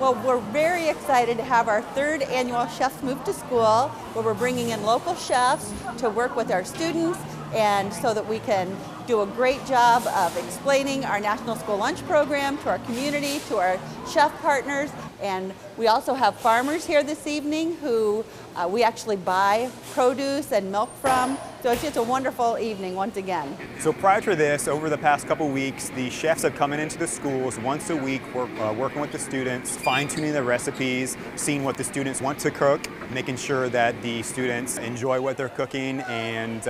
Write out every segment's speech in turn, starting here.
Well, we're very excited to have our third annual Chefs Move to School, where we're bringing in local chefs to work with our students, and so that we can do a great job of explaining our National School Lunch Program to our community, to our chef partners. And we also have farmers here this evening who we actually buy produce and milk from. So it's just a wonderful evening once again. So prior to this, over the past couple weeks, the chefs have come into the schools once a week, working with the students, fine-tuning the recipes, seeing what the students want to cook, making sure that the students enjoy what they're cooking, and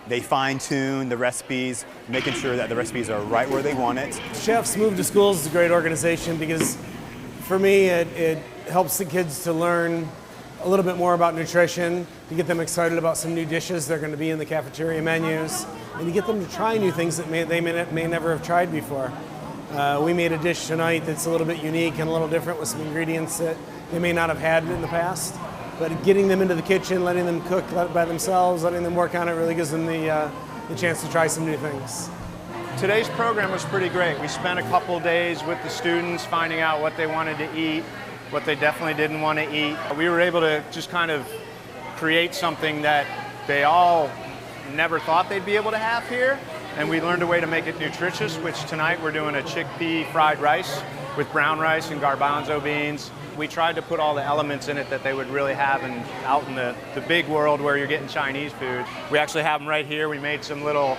they fine-tune the recipes, making sure that the recipes are right where they want it. Chefs Move to Schools is a great organization because for me it helps the kids to learn a little bit more about nutrition, to get them excited about some new dishes that are going to be in the cafeteria menus, and to get them to try new things that they may never have tried before. We made a dish tonight that's a little bit unique and a little different with some ingredients that they may not have had in the past. But getting them into the kitchen, letting them cook by themselves, letting them work on it really gives them the chance to try some new things. Today's program was pretty great. We spent a couple days with the students finding out what they wanted to eat, what they definitely didn't want to eat. We were able to just kind of create something that they all never thought they'd be able to have here, and we learned a way to make it nutritious, which tonight we're doing a chickpea fried rice with brown rice and garbanzo beans. We tried to put all the elements in it that they would really have out in the big world where you're getting Chinese food. We actually have them right here. We made some little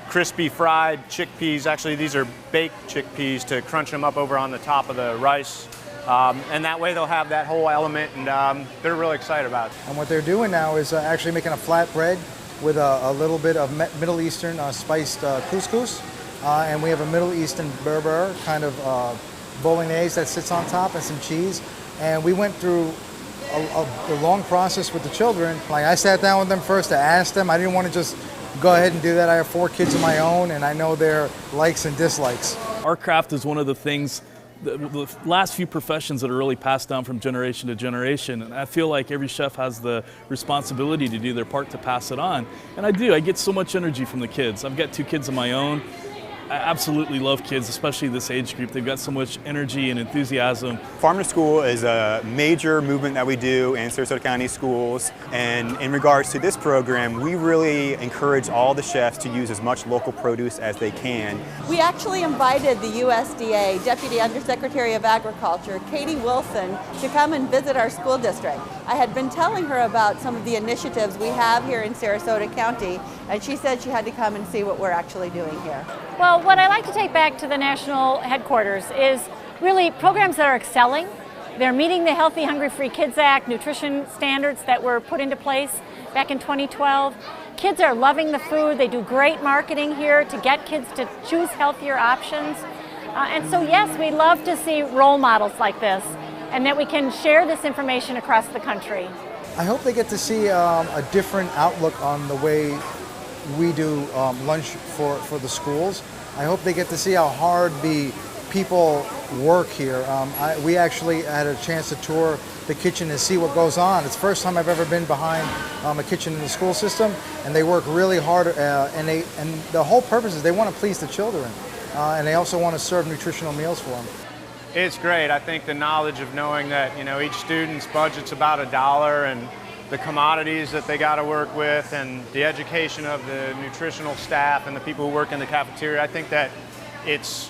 crispy fried chickpeas. Actually, these are baked chickpeas to crunch them up over on the top of the rice. And that way they'll have that whole element, and they're really excited about it. And what they're doing now is actually making a flatbread with a little bit of Middle Eastern spiced couscous. And we have a Middle Eastern Berber kind of bolognese that sits on top and some cheese. And we went through a long process with the children. Like, I sat down with them first to ask them. I didn't want to just go ahead and do that. I have 4 kids of my own, and I know their likes and dislikes. Our craft is one of the things, the last few professions that are really passed down from generation to generation. And I feel like every chef has the responsibility to do their part to pass it on. And I do. I get so much energy from the kids. I've got 2 kids of my own. I absolutely love kids, especially this age group. They've got so much energy and enthusiasm. Farm to School is a major movement that we do in Sarasota County schools, and in regards to this program, we really encourage all the chefs to use as much local produce as they can. We actually invited the USDA Deputy Undersecretary of Agriculture, Katie Wilson, to come and visit our school district. I had been telling her about some of the initiatives we have here in Sarasota County, and she said she had to come and see what we're actually doing here. Well, what I like to take back to the national headquarters is really programs that are excelling. They're meeting the Healthy, Hungry, Free Kids Act nutrition standards that were put into place back in 2012. Kids are loving the food. They do great marketing here to get kids to choose healthier options. And so yes, we love to see role models like this, and that we can share this information across the country. I hope they get to see a different outlook on the way we do lunch for the schools. I hope they get to see how hard the people work here. We actually had a chance to tour the kitchen and see what goes on. It's the first time I've ever been behind a kitchen in the school system, and they work really hard. And the whole purpose is they want to please the children, and they also want to serve nutritional meals for them. It's great. I think the knowledge of knowing that each student's budget's about $1, and the commodities that they got to work with, and the education of the nutritional staff and the people who work in the cafeteria. I think that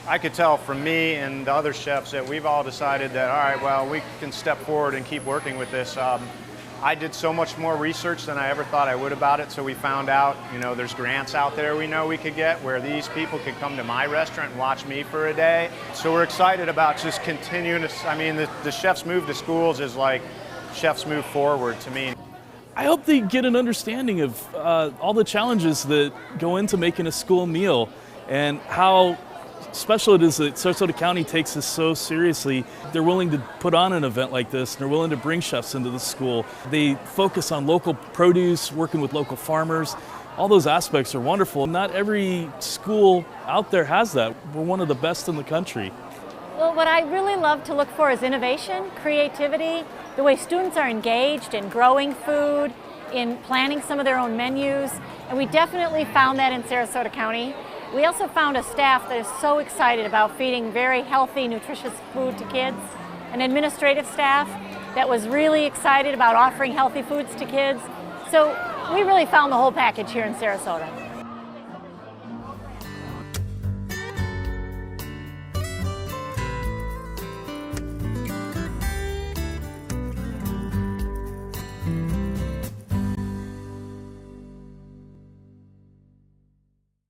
I could tell from me and the other chefs that we've all decided that, all right, well, we can step forward and keep working with this. I did so much more research than I ever thought I would about it, so we found out, there's grants out there we could get where these people could come to my restaurant and watch me for a day. So we're excited about just continuing to, the Chefs Move to Schools is like Chefs Move Forward to me. I hope they get an understanding of all the challenges that go into making a school meal, and how special it is that Sarasota County takes this so seriously. They're willing to put on an event like this, and they're willing to bring chefs into the school. They focus on local produce, working with local farmers. All those aspects are wonderful. Not every school out there has that. We're one of the best in the country. Well, what I really love to look for is innovation, creativity, the way students are engaged in growing food, in planning some of their own menus, and we definitely found that in Sarasota County. We also found a staff that is so excited about feeding very healthy, nutritious food to kids. an administrative staff that was really excited about offering healthy foods to kids. So we really found the whole package here in Sarasota.